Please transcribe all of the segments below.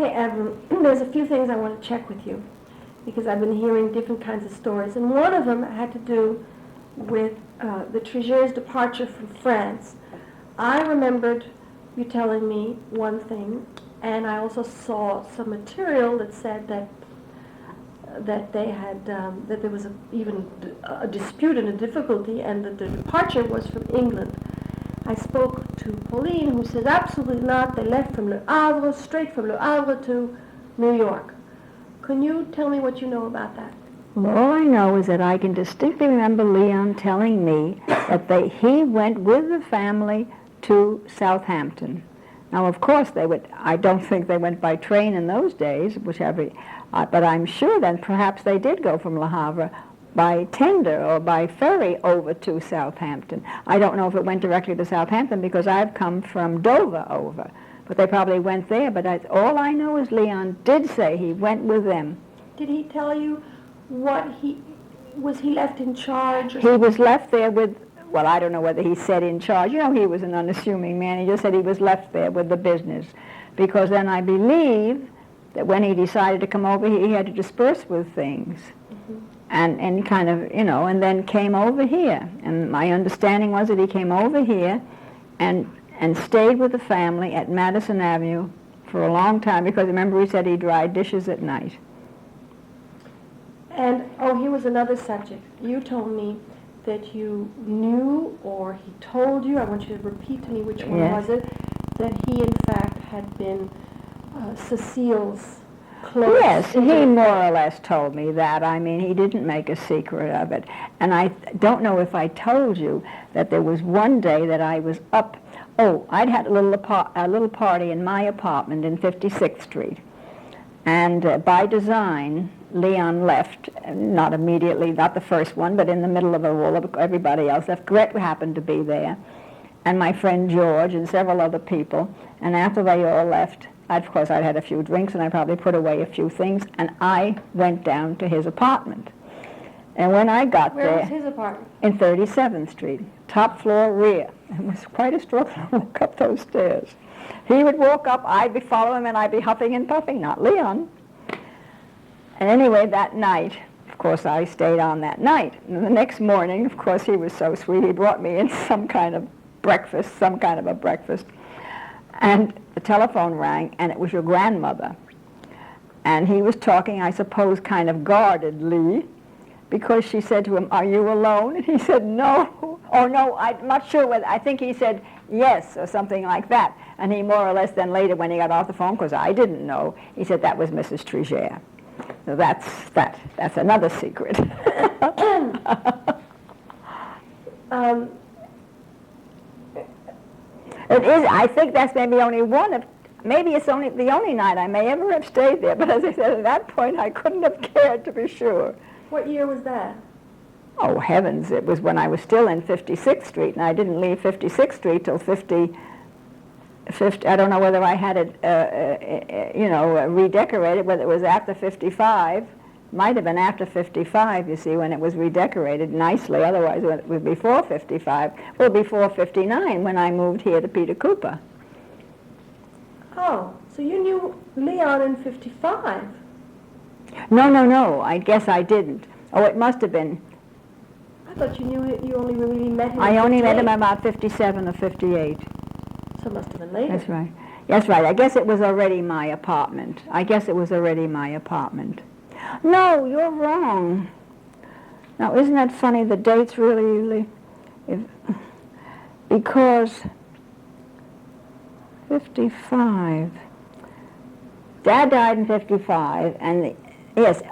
Okay, Evelyn, there's a few things I want to check with you because I've been hearing different kinds of stories, and one of them had to do with the Trigère's departure from France. I remembered you telling me one thing, and I also saw some material that said that they had that there was even a dispute and a difficulty, and that the departure was from England. I spoke to Pauline, who says absolutely not. They left from Le Havre, straight from Le Havre to New York. Can you tell me what you know about that? Well, all I know is that I can distinctly remember Leon telling me that he went with the family to Southampton. Now, of course, I don't think they went by train in those days, but I'm sure that perhaps they did go from Le Havre by tender or by ferry over to Southampton. I don't know if it went directly to Southampton because I've come from Dover over, but they probably went there. But all I know is Leon did say he went with them. Did he tell you was he left in charge? He was left there with, well, I don't know whether he said in charge. You know, he was an unassuming man. He just said he was left there with the business. Because then I believe that when he decided to come over here, he had to disperse with things. And kind of, and then came over here. And my understanding was that he came over here and stayed with the family at Madison Avenue for a long time, because remember he said he dried dishes at night. And, here was another subject. You told me that you knew, or he told you, I want you to repeat to me which one was it, that he in fact had been Cecile's close. Yes, he more or less told me that. I mean, he didn't make a secret of it. And I don't know if I told you that there was one day that I was up. I'd had a little party in my apartment in 56th Street. And by design, Leon left, not immediately, not the first one, but in the middle of all of everybody else left. Gret happened to be there, and my friend George and several other people. And after they all left, of course, I'd had a few drinks, and I probably put away a few things, and I went down to his apartment. And when I got there... Where was his apartment? In 37th Street, top floor rear. It was quite a struggle to walk up those stairs. He would walk up, I'd be following him, and I'd be huffing and puffing, not Leon. And anyway, that night, of course, I stayed on that night. And the next morning, of course, he was so sweet, he brought me in some kind of a breakfast. And the telephone rang, and it was your grandmother. And he was talking, I suppose, kind of guardedly, because she said to him, "Are you alone?" And he said, "No." "Oh, no, I'm not sure whether," I think he said, "Yes," or something like that. And he more or less then later, when he got off the phone, because I didn't know, he said that was Mrs. Trigère. So that's another secret. It is. I think that's maybe only maybe it's only the only night I may ever have stayed there. But as I said, at that point, I couldn't have cared to be sure. What year was that? Oh, heavens, it was when I was still in 56th Street, and I didn't leave 56th Street till 50, I don't know whether I had it, redecorated, whether it was after 55. Might have been after 55, you see, when it was redecorated nicely. Otherwise, it was before 55. Well, before 59, when I moved here to Peter Cooper. Oh, so you knew Leon in 55? No, I guess I didn't. Oh, it must have been. I thought you only really met him I only met him about 57 or 58. So it must have been later. That's right. That's right. I guess it was already my apartment. No, you're wrong. Now, isn't that funny? The dates really because 55. Dad died in 55, and yes,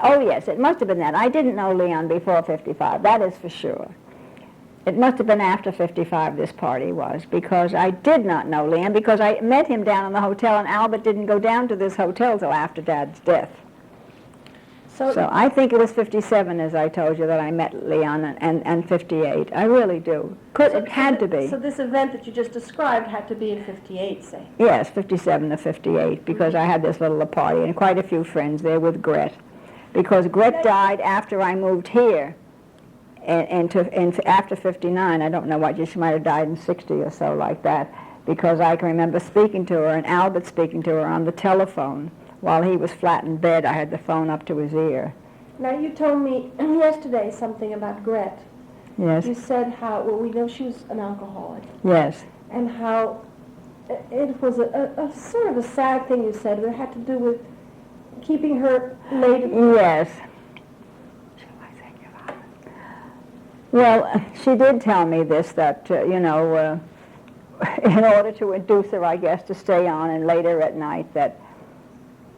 it must have been that. I didn't know Leon before 55, that is for sure. It must have been after 55 this party was, because I did not know Leon, because I met him down in the hotel, and Albert didn't go down to this hotel till after Dad's death. So I think it was 57, as I told you, that I met Leon, and 58. I really do. It had to be. So this event that you just described had to be in 58, say? Yes, 57 to 58, because I had this little party, and quite a few friends there with Gret. Because Gret died after I moved here, and after 59. I don't know what, she might have died in 60 or so, like that, because I can remember speaking to her, and Albert speaking to her on the telephone, while he was flat in bed, I had the phone up to his ear. Now, you told me yesterday something about Gret. Yes. You said how, well, we know she was an alcoholic, Yes. and how it was a sort of a sad thing you said that had to do with keeping her late. Yes. Well, she did tell me this, that, in order to induce her, I guess, to stay on, and later at night, that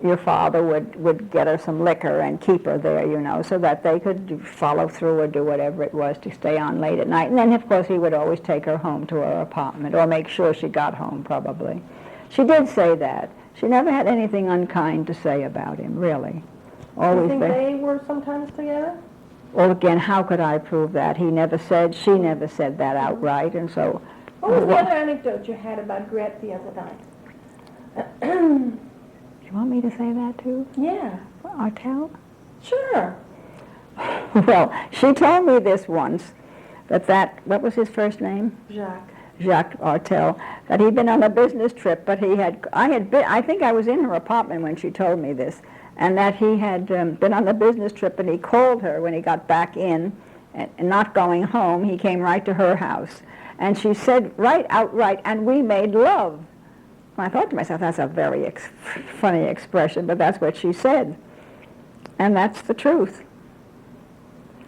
your father would get her some liquor and keep her there, so that they could follow through or do whatever it was to stay on late at night. And then, of course, he would always take her home to her apartment, or make sure she got home, probably. She did say that. She never had anything unkind to say about him, really. Do you think they were sometimes together? Well, again, how could I prove that? He never said, she never said that outright, and so... What was the other anecdote you had about Gret the other night? Do you want me to say that, too? Yeah. Artel? Sure. Well, she told me this once, what was his first name? Jacques Artel, that he'd been on a business trip, but I think I was in her apartment when she told me this, and that he had been on a business trip, and he called her when he got back in, and not going home, he came right to her house. And she said right outright, and we made love. I thought to myself, that's a very funny expression, but that's what she said. And that's the truth.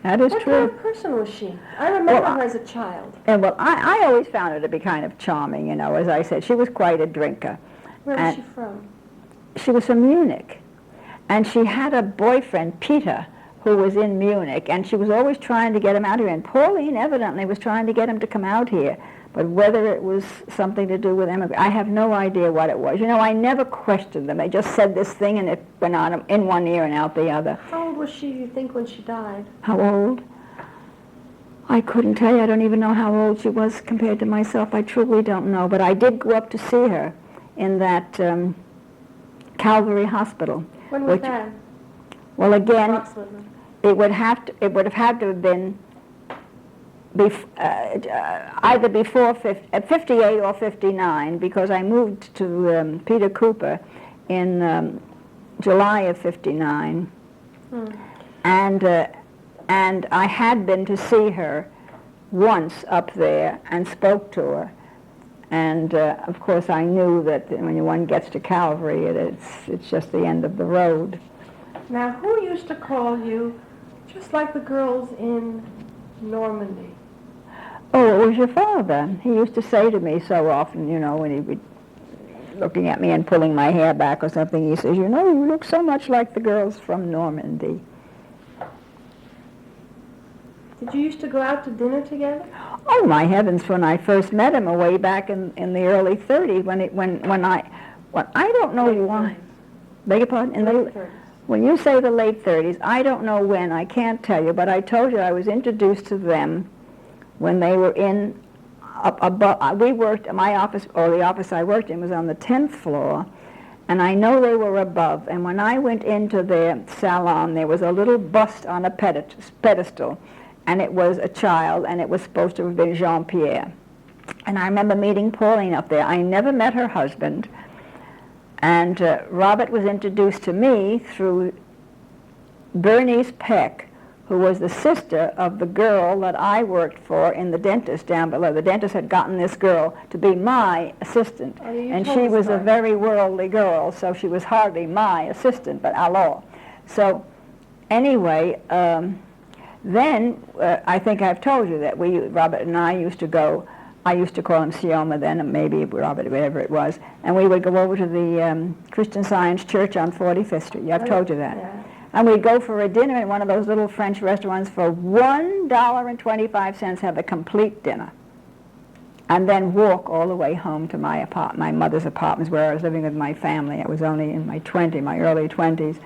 That is true. What kind of person was she? I remember her as a child. And well, I always found her to be kind of charming, as I said. She was quite a drinker. Where was she from? She was from Munich. And she had a boyfriend, Peter, who was in Munich, and she was always trying to get him out here. And Pauline evidently was trying to get him to come out here. But whether it was something to do with I have no idea what it was. I never questioned them. They just said this thing, and it went on in one ear and out the other. How old was she, you think, when she died? How old? I couldn't tell you. I don't even know how old she was compared to myself. I truly don't know. But I did go up to see her in that Calvary Hospital. When was that? Well, again, it would have had to have been either before 58 or 59, because I moved to Peter Cooper in July of 59, and I had been to see her once up there and spoke to her, and of course I knew that when one gets to Calvary, it's just the end of the road. Now, who used to call you just like the girls in Normandy? Oh, it was your father. He used to say to me so often, when he would looking at me and pulling my hair back or something, he says, you look so much like the girls from Normandy. Did you used to go out to dinner together? Oh, my heavens, when I first met him way back in the early 30s, I don't know why. Beg your pardon? In the late 30s. When you say the late 30s, I don't know when, I can't tell you, but I told you I was introduced to them when they were up above. We worked, my office, or the office I worked in, was on the 10th floor, and I know they were above. And when I went into their salon, there was a little bust on a pedestal, and it was a child, and it was supposed to have been Jean-Pierre. And I remember meeting Pauline up there. I never met her husband, and Robert was introduced to me through Bernice Peck, who was the sister of the girl that I worked for in the dentist down below. The dentist had gotten this girl to be my assistant, and she was a very worldly girl, so she was hardly my assistant, but alors. So anyway, then I think I've told you that Robert and I used to go, I used to call him Sioma then, and maybe Robert, whatever it was, and we would go over to the Christian Science Church on 45th Street. I've told you that. Yeah. And we'd go for a dinner in one of those little French restaurants for $1.25, have a complete dinner, and then walk all the way home to my mother's apartments, where I was living with my family. I was only in my early 20s,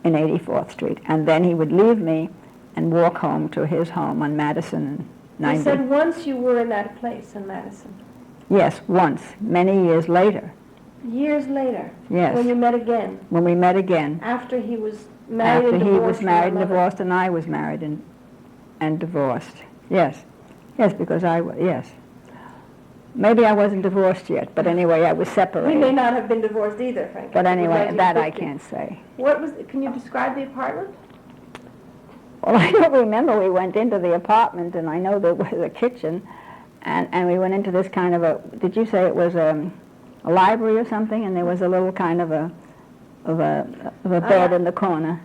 in 84th Street. And then he would leave me and walk home to his home on Madison and 90. You said once you were in that place in Madison. Yes, once, many years later. Years later? Yes. When you met again? When we met again. After he was married and divorced? After he was married and divorced, and I was married and divorced. Yes. Yes, because yes. Maybe I wasn't divorced yet, but anyway, I was We separated. may not have been divorced either, frankly. But It was anyway, that I 1950. can't say. Can you describe the apartment? Well, I don't remember. We went into the apartment, and I know there was a kitchen, and we went into this kind of a, did you say it was a library or something? And there was a little kind of a bed in the corner.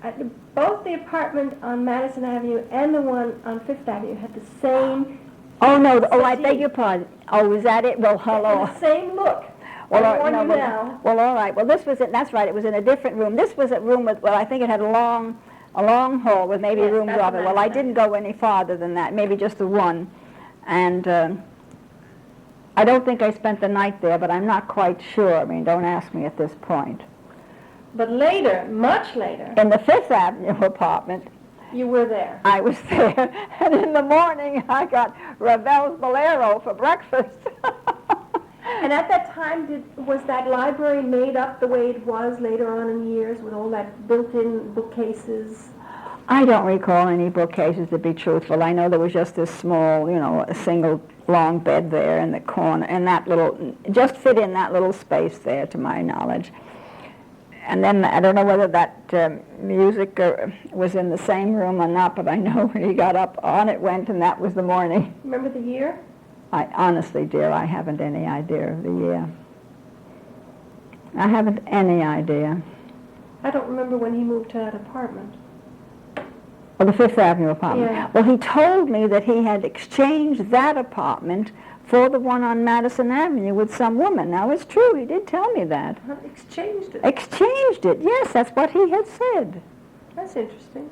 Both the apartment on Madison Avenue and the one on Fifth Avenue had the same. Oh, no, I settee. beg your pardon. Oh, was that it? Well, hello. The same look. Well, I warn no, you now. well, all right. Well, this was it. That's right. It was in a different room. This was a room with, well, I think it had a long hall with maybe Yes, rooms that's off it. what Well, I I said. didn't go any farther than that, maybe just the one. And I don't think I spent the night there, but I'm not quite sure. I mean, don't ask me at this point. But later, much later, In the Fifth Avenue apartment, you were there. I was there, and in the morning I got Ravel's Bolero for breakfast. And at that time, was that library made up the way it was later on in years with all that built-in bookcases? I don't recall any bookcases, to be truthful. I know there was just this small, a single long bed there in the corner, and that little, just fit in that little space there, to my knowledge. And then I don't know whether that music was in the same room or not, but I know when he got up, on it went, and that was the morning. Remember the year? I honestly, dear, I haven't any idea of the year. I haven't any idea. I don't remember when he moved to that apartment. Well, the Fifth Avenue apartment. Yeah. Well, he told me that he had exchanged that apartment for the one on Madison Avenue with some woman. Now, it's true, he did tell me that. Exchanged it. Exchanged it, yes, that's what he had said. That's interesting.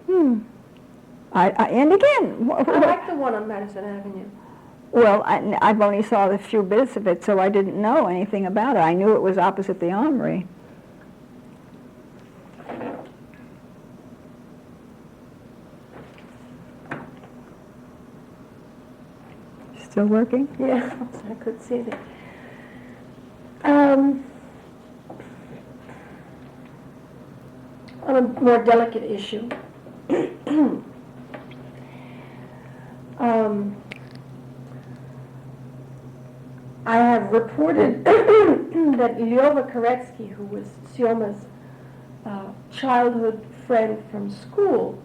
And again... I like the one on Madison Avenue. Well, I've only saw a few bits of it, so I didn't know anything about it. I knew it was opposite the Armory. Still working? Yeah, I could see that. On a more delicate issue, I have reported that Lyova Koretsky, who was Sioma's childhood friend from school,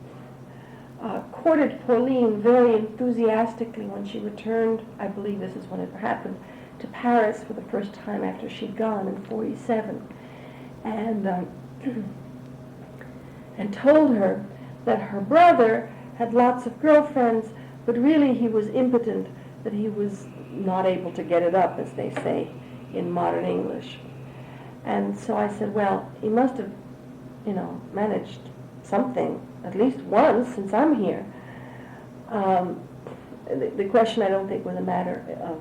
courted Pauline very enthusiastically when she returned, I believe this is when it happened, to Paris for the first time after she'd gone in 47, and told her that her brother had lots of girlfriends, but really he was impotent, that he was not able to get it up, as they say in modern English. And so I said, well, he must have, managed something, at least once, since I'm here. The question, I don't think, was a matter of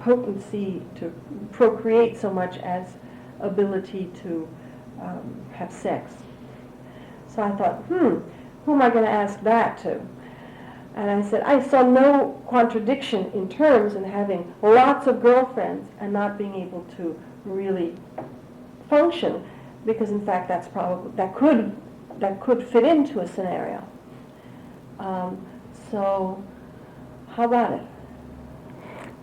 potency to procreate so much as ability to have sex. So I thought, who am I going to ask that to? And I said, I saw no contradiction in terms in having lots of girlfriends and not being able to really function, because in fact that's probably, that could fit into a scenario. So how about it?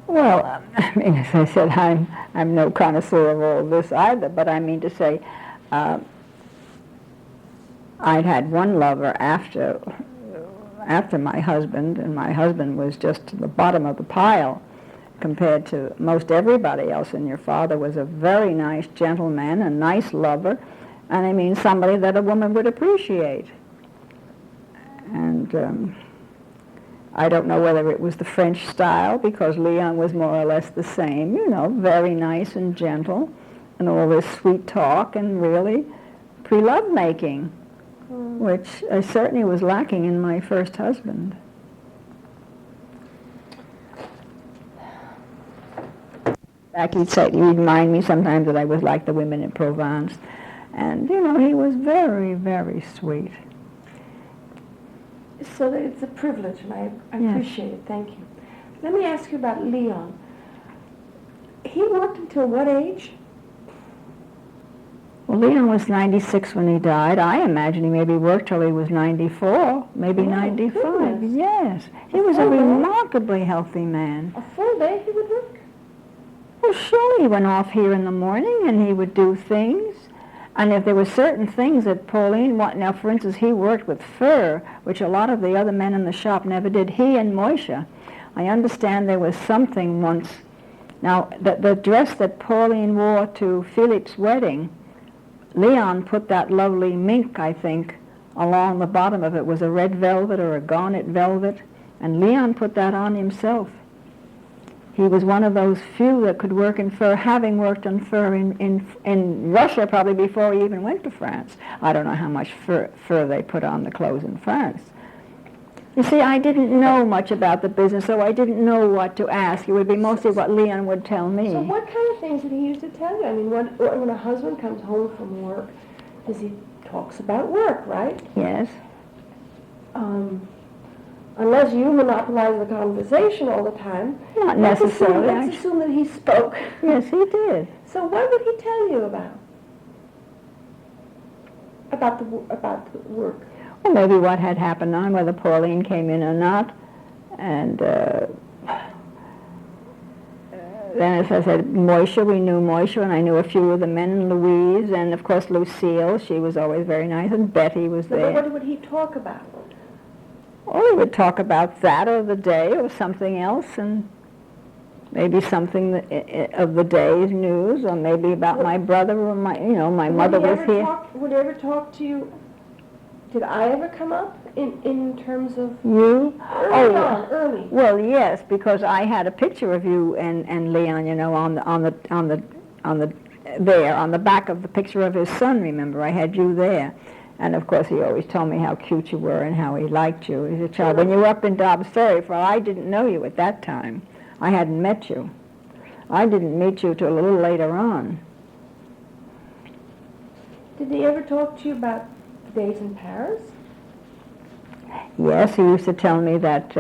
Well, I mean, as I said, I'm no connoisseur of all this either, but I mean to say, I'd had one lover after my husband, and my husband was just to the bottom of the pile compared to most everybody else, and your father was a very nice gentleman, a nice lover, and I mean somebody that a woman would appreciate. And I don't know whether it was the French style, because Leon was more or less the same, very nice and gentle, and all this sweet talk, and really pre-love making, which I certainly was lacking in my first husband. Back, he'd remind me sometimes that I was like the women in Provence, and he was very, very sweet. So that it's a privilege, and I Yes. appreciate it. Thank you. Let me ask you about Leon. He worked until what age? Well, Leon was 96 when he died. I imagine he maybe worked till he was 94, maybe 95. Goodness. Yes. He was a full day? remarkably healthy man. A full day he would work? Well, sure, he went off here in the morning and he would do things. And if there were certain things that Pauline wanted, now, for instance, he worked with fur, which a lot of the other men in the shop never did. He and Moisha. I understand there was something once. Now, the dress that Pauline wore to Philip's wedding, Leon put that lovely mink, I think, along the bottom of it. Was a red velvet or a garnet velvet, and Leon put that on himself. He was one of those few that could work in fur, having worked on fur in Russia probably before he even went to France. I don't know how much fur they put on the clothes in France. You see, I didn't know much about the business, so I didn't know what to ask. It would be mostly what Leon would tell me. So what kind of things did he used to tell you? I mean, when a husband comes home from work, he talks about work, right? Yes. Unless you monopolize the conversation all the time. Not necessarily. Let's assume that he spoke. Yes, he did. So what would he tell you about? About the work? Well, maybe what had happened on, whether Pauline came in or not. And then, as I said, Moisha, we knew Moisha, and I knew a few of the men, Louise, and of course Lucille, she was always very nice, and Betty was there. But what would he talk about? Well, he would talk about that or the day or something else, and maybe something of the day's news, or maybe about my brother or my mother was here. Would he ever talk to you? Did I ever come up in terms of you? Early. Well, yes, because I had a picture of you and Leon, on the back of the picture of his son. Remember, I had you there. And, of course, he always told me how cute you were and how he liked you as a child. When you were up in Dobbs Ferry, for I didn't know you at that time. I hadn't met you. I didn't meet you till a little later on. Did he ever talk to you about days in Paris? Yes, he used to tell me that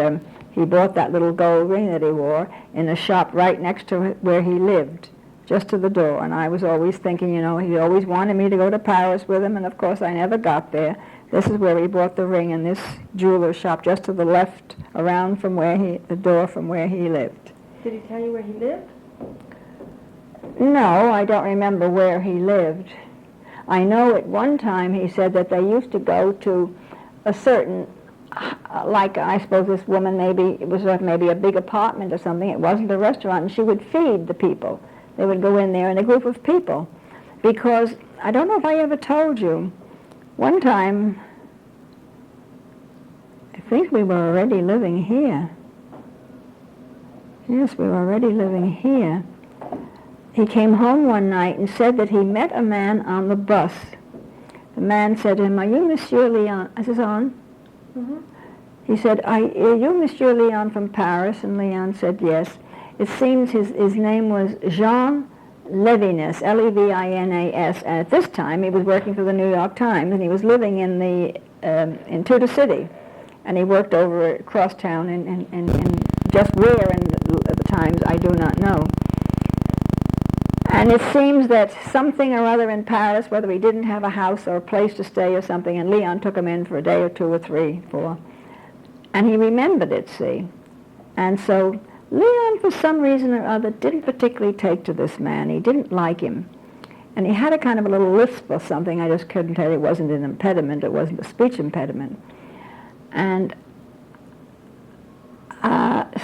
he bought that little gold ring that he wore in a shop right next to where he lived, just to the door. And I was always thinking, he always wanted me to go to Paris with him, and of course I never got there. This is where he bought the ring, in this jeweler's shop just to the left, around from the door from where he lived. Did he tell you where he lived? No, I don't remember where he lived. I know at one time he said that they used to go to a certain, like I suppose this woman it was maybe a big apartment or something. It wasn't a restaurant, and she would feed the people. They would go in there in a group of people. Because, I don't know if I ever told you, one time, I think we were already living here. Yes, we were already living here. He came home one night and said that he met a man on the bus. The man said to him, "Are you Monsieur Leon?" I says, "On." Mm-hmm. He said, "Are you Monsieur Leon from Paris?" And Leon said, "Yes." It seems his name was Jean Levinas, Levinas, and at this time he was working for the New York Times, and he was living in Tudor City, and he worked over across town, and just where in the Times I do not know. And it seems that something or other in Paris, whether he didn't have a house or a place to stay or something, and Leon took him in for a day or 2 or 3, 4, and he remembered it, see. And so Leon, for some reason or other, didn't particularly take to this man. He didn't like him. And he had a kind of a little lisp or something. I just couldn't tell you. It wasn't an impediment. It wasn't a speech impediment. And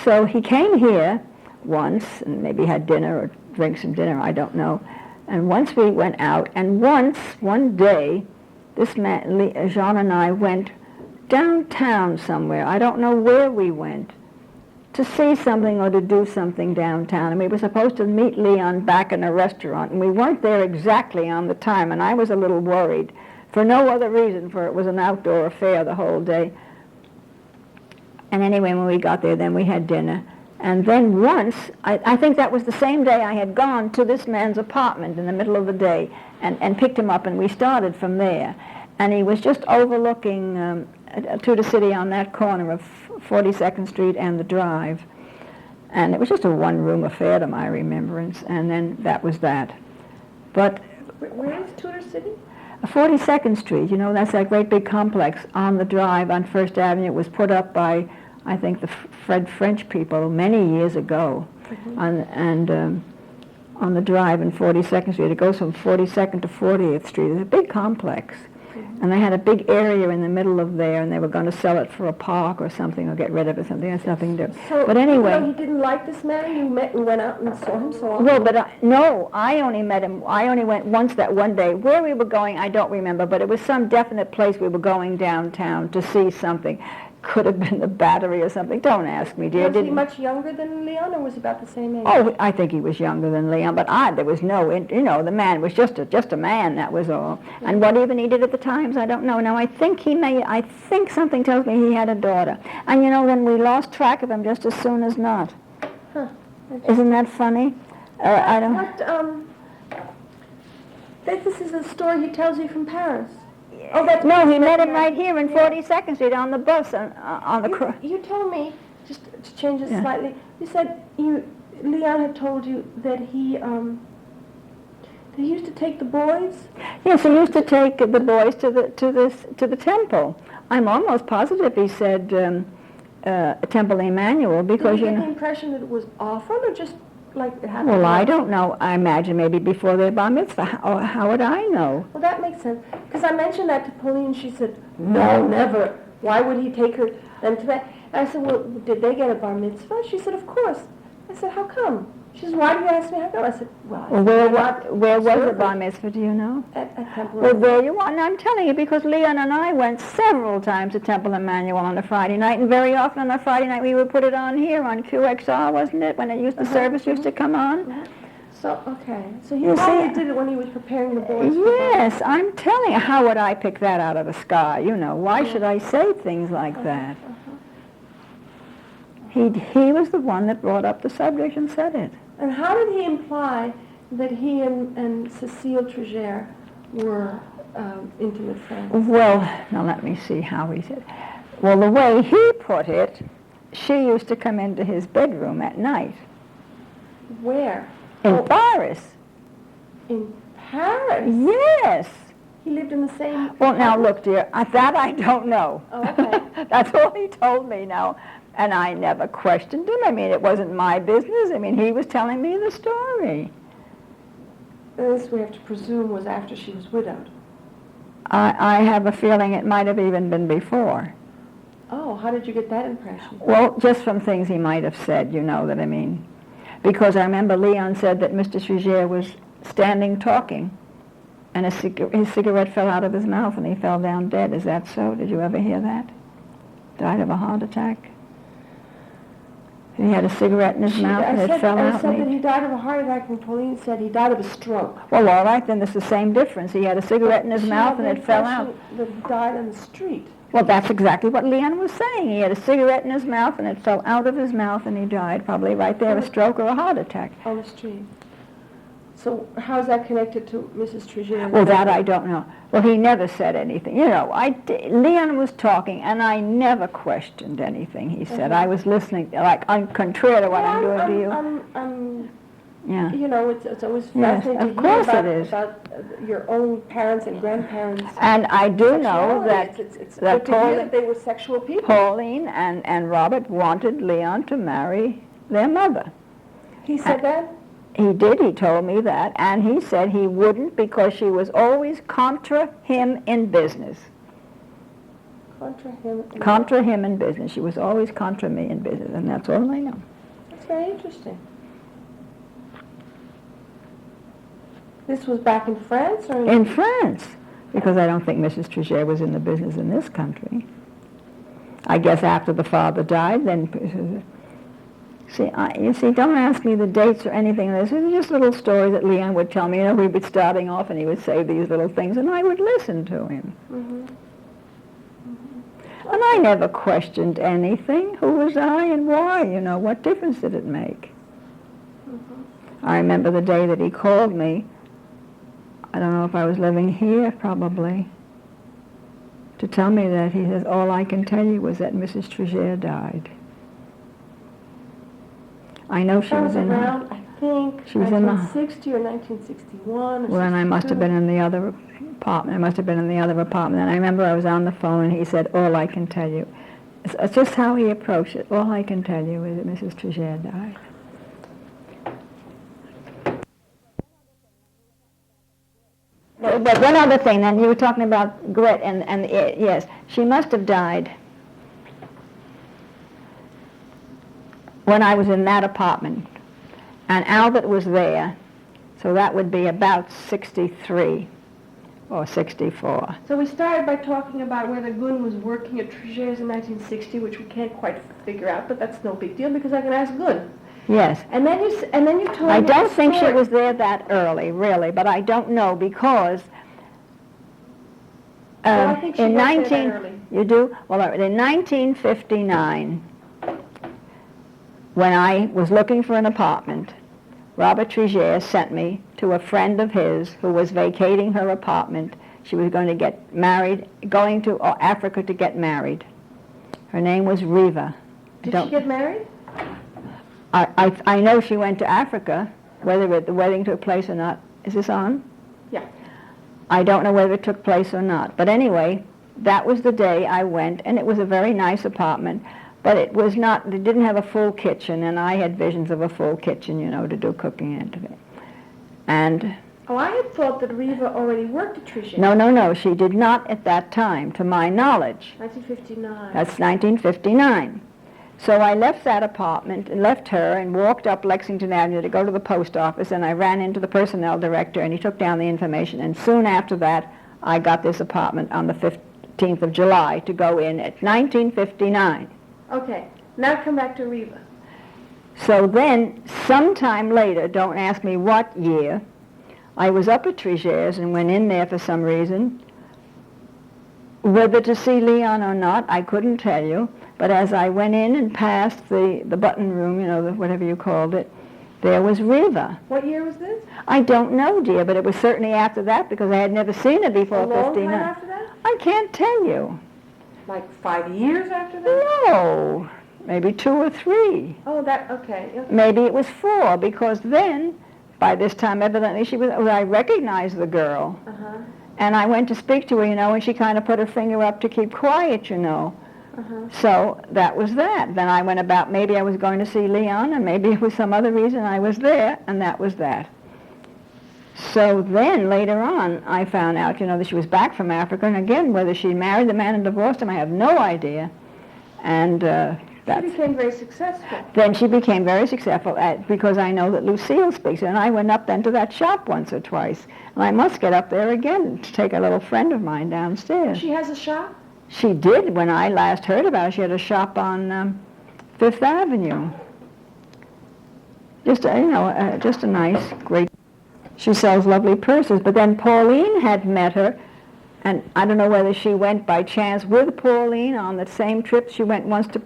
so he came here once, and maybe had dinner or drank some dinner, I don't know. And once we went out, and one day, this man, Jean and I went downtown somewhere. I don't know where we went, to see something or to do something downtown. And we were supposed to meet Leon back in a restaurant, and we weren't there exactly on the time, and I was a little worried, for no other reason, for it was an outdoor affair the whole day. And anyway, when we got there, then we had dinner. And then once, I think that was the same day I had gone to this man's apartment in the middle of the day and picked him up, and we started from there. And he was just overlooking Tudor City on that corner of 42nd Street and the Drive. And it was just a one-room affair to my remembrance, and then that was that. But Where is Tudor City? 42nd Street, you know, that's that great big complex on the drive on First Avenue. It was put up by, I think, the French people many years ago. Mm-hmm. On the drive in 42nd Street. It goes from 42nd to 40th Street. It's a big complex. Mm-hmm. And they had a big area in the middle of there, and they were going to sell it for a park or something, or get rid of it, something. That's nothing to do. So, but anyway... even though he didn't like this man, you met and went out and saw him so often? Well, but no, I only met him, I only went once that one day. Where we were going, I don't remember, but it was some definite place we were going downtown to see something. Could have been the Battery or something. Don't ask me, dear. Was he much younger than Leon, or was he about the same age? Oh, I think he was younger than Leon, but there was no, you know, the man was just a man, that was all. Yeah. And what even he did at the times, I don't know. Now, I think something tells me he had a daughter. And, you know, then we lost track of him just as soon as not. Huh. Isn't that funny? I don't... This is a story he tells you from Paris. Oh, no, he met him right here in 42nd Street on the bus on the... You told me, just to change it Yeah. slightly, you said Leon had told you that he used to take the boys? Yes, he used to take the boys to the temple. I'm almost positive he said Temple Emmanuel, because, Did you you get know... the impression that it was often, or just like it happened? Well, I don't know. I imagine maybe before their bar mitzvah. How would I know? Well, that makes sense. Because I mentioned that to Pauline, she said, no, never. Why would he take her then to that? And I said, well, did they get a bar mitzvah? She said, of course. I said, how come? She said, why do you ask me how come? I said, well, Where was the bar mitzvah, do you know? At Temple. Well, there you are. And I'm telling you, because Leon and I went several times to Temple Emmanuel on a Friday night, and very often on a Friday night we would put it on here on QXR, wasn't it, when the service used to come on? So, okay. So he You probably see- did it when he was preparing the boys. for Yes, I'm telling you. How would I pick that out of the sky? You know, why should I say things like that? He was the one that brought up the subject and said it. And how did he imply that he and Cecile Trigère were intimate friends? Well, now let me see how he said. Well, the way he put it, she used to come into his bedroom at night. Where? In Paris. In Paris? Yes. He lived in the same... Well, now look, dear, that I don't know. Oh, okay. That's all he told me now. And I never questioned him. I mean, it wasn't my business. I mean, he was telling me the story. This, we have to presume, was after she was widowed. I have a feeling it might have even been before. Oh, how did you get that impression? Well, just from things he might have said, you know that I mean. Because I remember Leon said that Mr. Trigère was standing talking, and his cigarette fell out of his mouth and he fell down dead. Is that so? Did you ever hear that? Died of a heart attack? He had a cigarette in his mouth and it fell out. I said that he died of a heart attack, and Pauline said he died of a stroke. Well, all right, then there's the same difference. He had a cigarette in his mouth and it fell out. That he died on the street. Well, that's exactly what Leon was saying. He had a cigarette in his mouth and it fell out of his mouth and he died, probably right there, a stroke or a heart attack. On the street. So how's that connected to Mrs. Trigère? Well, that I don't know. Well, he never said anything. You know, Leon was talking, and I never questioned anything he said. I was listening, like, contrary to what I'm doing to you. Yeah. You know, it's always Yes, fascinating of to hear course it is. about your own parents and grandparents. And I do know sexuality. that It's that good to hear that they were sexual people. Pauline and Robert wanted Leon to marry their mother. He said that? He did, he told me that, and he said he wouldn't because she was always contra him in business. Contra him in business. She was always contra me in business, and that's all I know. That's very interesting. This was back in France? Or In France, because I don't think Mrs. Trigère was in the business in this country. I guess after the father died, then... you see, don't ask me the dates or anything. This is just little stories that Leon would tell me. You know, we'd be starting off and he would say these little things, and I would listen to him. Mm-hmm. And I never questioned anything. Who was I and why? You know, what difference did it make? I remember the day that he called me. I don't know if I was living here, probably, to tell me that he says, all I can tell you was that Mrs. Trigère died. I know she was in... think She was in the- 1960 or 1961 or Well, then I must have been 62. in the other apartment. I must have been in the other apartment. And I remember I was on the phone and he said, all I can tell you. It's just how he approached it. All I can tell you is that Mrs. Trigère died. But one other thing, then you were talking about grit, yes, she must have died when I was in that apartment. And Albert was there, so that would be about 63 or 64. So we started by talking about whether Gun was working at Trigère's in 1960, which we can't quite figure out, but that's no big deal because I can ask Gun. Yes. And then you told me I don't the think she story. was there that early, really, but I don't know because Well, I think she in was there 19 that early. You do? Well, all right, in 1959, when I was looking for an apartment, Robert Trigère sent me to a friend of his who was vacating her apartment. She was going to get married, going to Africa to get married. Her name was Riva. Did she get married? I know she went to Africa. Whether the wedding took place or not. Is this on? Yeah. I don't know whether it took place or not. But anyway, that was the day I went, and it was a very nice apartment. But it didn't have a full kitchen, and I had visions of a full kitchen, to do cooking into it. And Oh, I had thought that Riva already worked at Trigère. no, she did not at that time, to my knowledge. 1959. That's 1959. So I left that apartment and left her and walked up Lexington Avenue to go to the post office, and I ran into the personnel director, and he took down the information. And soon after that, I got this apartment on the 15th of July to go in at 1959. Okay. Now come back to Riva. So then, sometime later, don't ask me what year, I was up at Trigère's and went in there for some reason. Whether to see Leon or not, I couldn't tell you. But as I went in and passed the button room, whatever you called it, there was Riva. What year was this? I don't know, dear, but it was certainly after that because I had never seen her before A long 59. time after that? I can't tell you. Like 5 years after that? No, maybe 2 or 3. Oh, okay. Maybe it was 4 because then, by this time, evidently I recognized the girl. Uh-huh. And I went to speak to her, and she kind of put her finger up to keep quiet, Uh-huh. So that was that. Then I went about, maybe I was going to see Leon, and maybe it was some other reason I was there, and that was that. So then, later on, I found out, that she was back from Africa, and again, whether she married the man and divorced him, I have no idea. And She became very successful. then she became very successful because I know that Lucille speaks, and I went up then to that shop once or twice, and I must get up there again to take a little friend of mine downstairs. She has a shop? She did when I last heard about her. She had a shop on Fifth Avenue. Just a nice, great. She sells lovely purses. But then Pauline had met her, and I don't know whether she went by chance with Pauline on the same trip. She went once to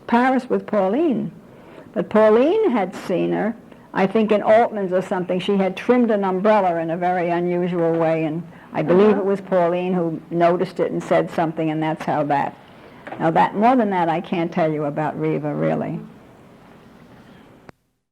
Paris with Pauline. But Pauline had seen her, I think in Altman's or something. She had trimmed an umbrella in a very unusual way, and I believe it was Pauline who noticed it and said something, and that's how that. Now, more than that, I can't tell you about Riva, really.